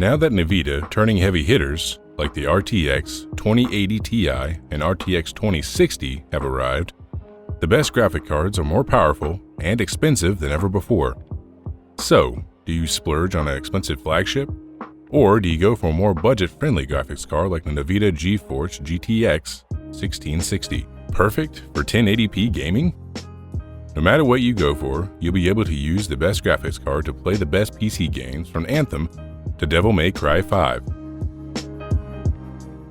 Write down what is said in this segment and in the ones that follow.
Now that NVIDIA turning heavy hitters like the RTX 2080 Ti and RTX 2060 have arrived, the best graphic cards are more powerful and expensive than ever before. So, do you splurge on an expensive flagship? Or do you go for a more budget-friendly graphics card like the NVIDIA GeForce GTX 1660? Perfect for 1080p gaming? No matter what you go for, you'll be able to use the best graphics card to play the best PC games from Anthem to Devil May Cry 5.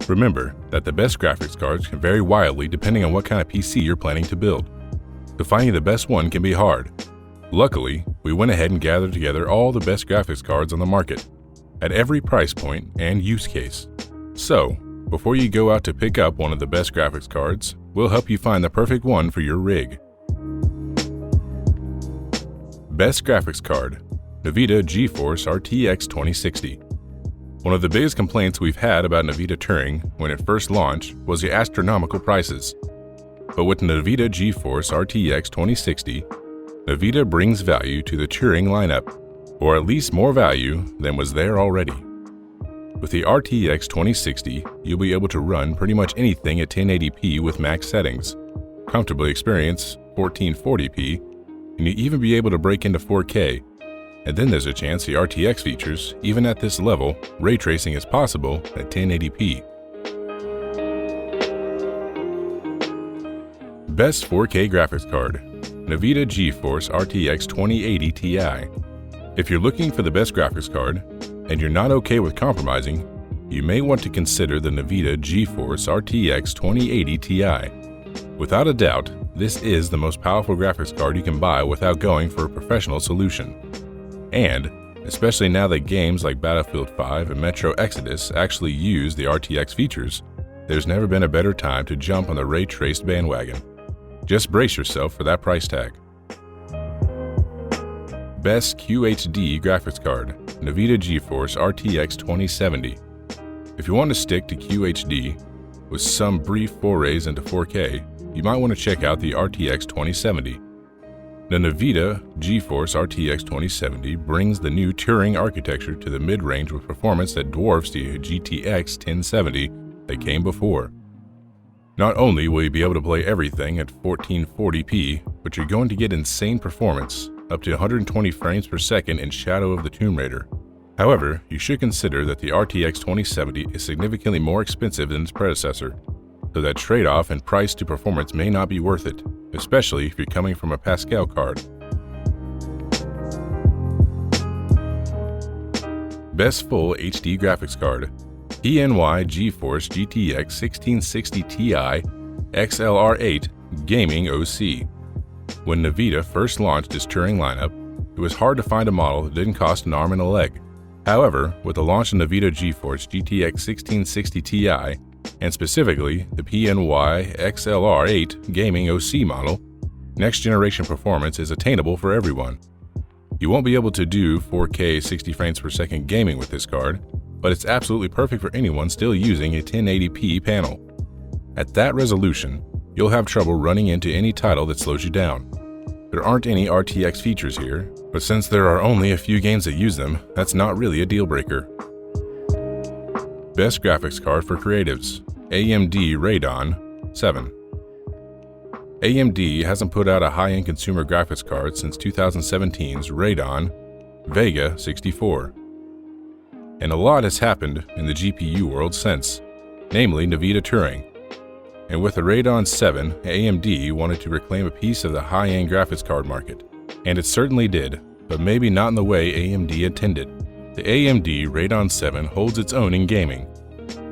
Remember that the best graphics cards can vary wildly depending on what kind of PC you're planning to build, so finding the best one can be hard. Luckily, we went ahead and gathered together all the best graphics cards on the market, at every price point and use case. So, before you go out to pick up one of the best graphics cards, we'll help you find the perfect one for your rig. Best graphics card: NVIDIA GeForce RTX 2060. One of the biggest complaints we've had about NVIDIA Turing when it first launched was the astronomical prices. But with NVIDIA GeForce RTX 2060, NVIDIA brings value to the Turing lineup, or at least more value than was there already. With the RTX 2060, you'll be able to run pretty much anything at 1080p with max settings, comfortably experience 1440p, and you'll even be able to break into 4K. And then there's a chance the RTX features, even at this level, ray tracing is possible at 1080p. Best 4K graphics card: NVIDIA GeForce RTX 2080 Ti. If you're looking for the best graphics card, and you're not okay with compromising, you may want to consider the NVIDIA GeForce RTX 2080 Ti. Without a doubt, this is the most powerful graphics card you can buy without going for a professional solution. And, especially now that games like Battlefield 5 and Metro Exodus actually use the RTX features, there's never been a better time to jump on the ray-traced bandwagon. Just brace yourself for that price tag. Best QHD graphics card: NVIDIA GeForce RTX 2070. If you want to stick to QHD, with some brief forays into 4K, you might want to check out the RTX 2070. The NVIDIA GeForce RTX 2070 brings the new Turing architecture to the mid-range with performance that dwarfs the GTX 1070 that came before. Not only will you be able to play everything at 1440p, but you're going to get insane performance, up to 120 frames per second in Shadow of the Tomb Raider. However, you should consider that the RTX 2070 is significantly more expensive than its predecessor, so that trade-off in price to performance may not be worth it, especially if you're coming from a Pascal card. Best Full HD graphics card: PNY GeForce GTX 1660 Ti XLR8 Gaming OC. When NVIDIA first launched its Turing lineup, it was hard to find a model that didn't cost an arm and a leg. However, with the launch of NVIDIA GeForce GTX 1660 Ti, and specifically the PNY XLR8 Gaming OC model, next-generation performance is attainable for everyone. You won't be able to do 4K 60 frames per second gaming with this card, but it's absolutely perfect for anyone still using a 1080p panel. At that resolution, you'll have trouble running into any title that slows you down. There aren't any RTX features here, but since there are only a few games that use them, that's not really a deal breaker. Best graphics card for creatives: AMD Radeon 7. AMD hasn't put out a high-end consumer graphics card since 2017's Radeon Vega 64. And a lot has happened in the GPU world since, namely NVIDIA Turing. And with the Radeon 7, AMD wanted to reclaim a piece of the high-end graphics card market. And it certainly did, but maybe not in the way AMD intended. The AMD Radeon 7 holds its own in gaming,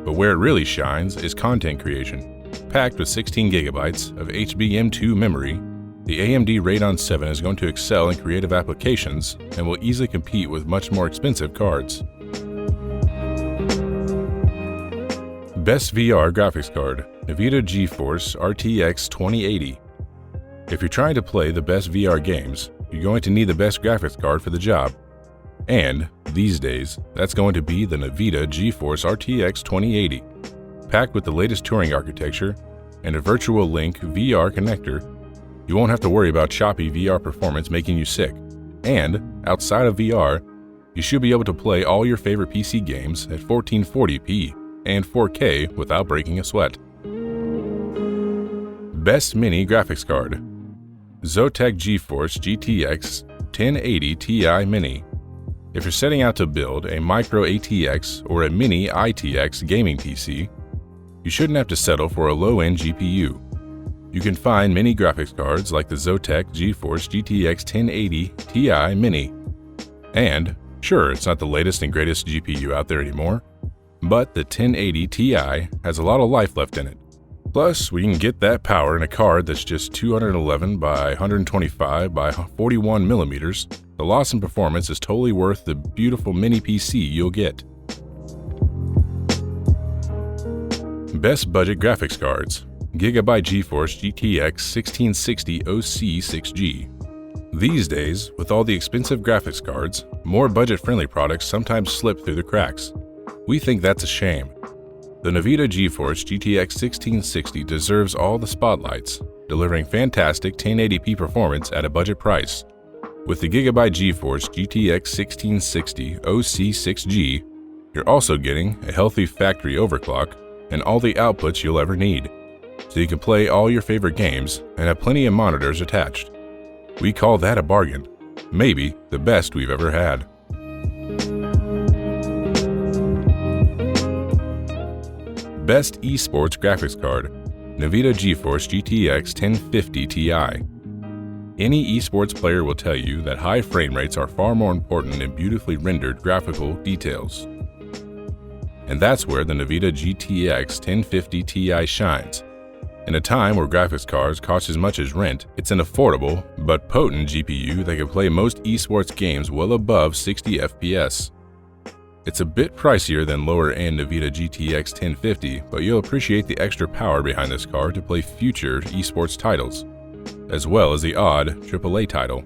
but where it really shines is content creation. Packed with 16 gigabytes of HBM2 memory, the AMD Radeon 7 is going to excel in creative applications and will easily compete with much more expensive cards. Best VR graphics card: NVIDIA GeForce RTX 2080. If you're trying to play the best VR games, you're going to need the best graphics card for the job. And, these days, that's going to be the NVIDIA GeForce RTX 2080. Packed with the latest Turing architecture and a Virtual Link VR connector, you won't have to worry about choppy VR performance making you sick. And, outside of VR, You should be able to play all your favorite PC games at 1440p and 4K without breaking a sweat. Best Mini Graphics Card: Zotac GeForce GTX 1080 Ti Mini. If you're setting out to build a micro ATX or a mini ITX gaming PC, you shouldn't have to settle for a low-end GPU. You can find mini graphics cards like the Zotac GeForce GTX 1080 Ti Mini. And sure, it's not the latest and greatest GPU out there anymore, but the 1080 Ti has a lot of life left in it. Plus, we can get that power in a card that's just 211 by 125 by 41 millimeters. The loss in performance is totally worth the beautiful mini PC you'll get. Best Budget Graphics Cards: Gigabyte GeForce GTX 1660 OC 6G. These days, with all the expensive graphics cards, more budget-friendly products sometimes slip through the cracks. We think that's a shame. The Nvidia GeForce GTX 1660 deserves all the spotlights, delivering fantastic 1080p performance at a budget price. With the Gigabyte GeForce GTX 1660 OC 6G, you're also getting a healthy factory overclock and all the outputs you'll ever need, so you can play all your favorite games and have plenty of monitors attached. We call that a bargain, maybe the best we've ever had. Best Esports Graphics Card: Nvidia GeForce GTX 1050 Ti. Any esports player will tell you that high frame rates are far more important than beautifully rendered graphical details. And that's where the Nvidia GTX 1050 Ti shines. In a time where graphics cards cost as much as rent, it's an affordable but potent GPU that can play most esports games well above 60 FPS. It's a bit pricier than lower-end Nvidia GTX 1050, but you'll appreciate the extra power behind this card to play future esports titles, as well as the odd AAA title.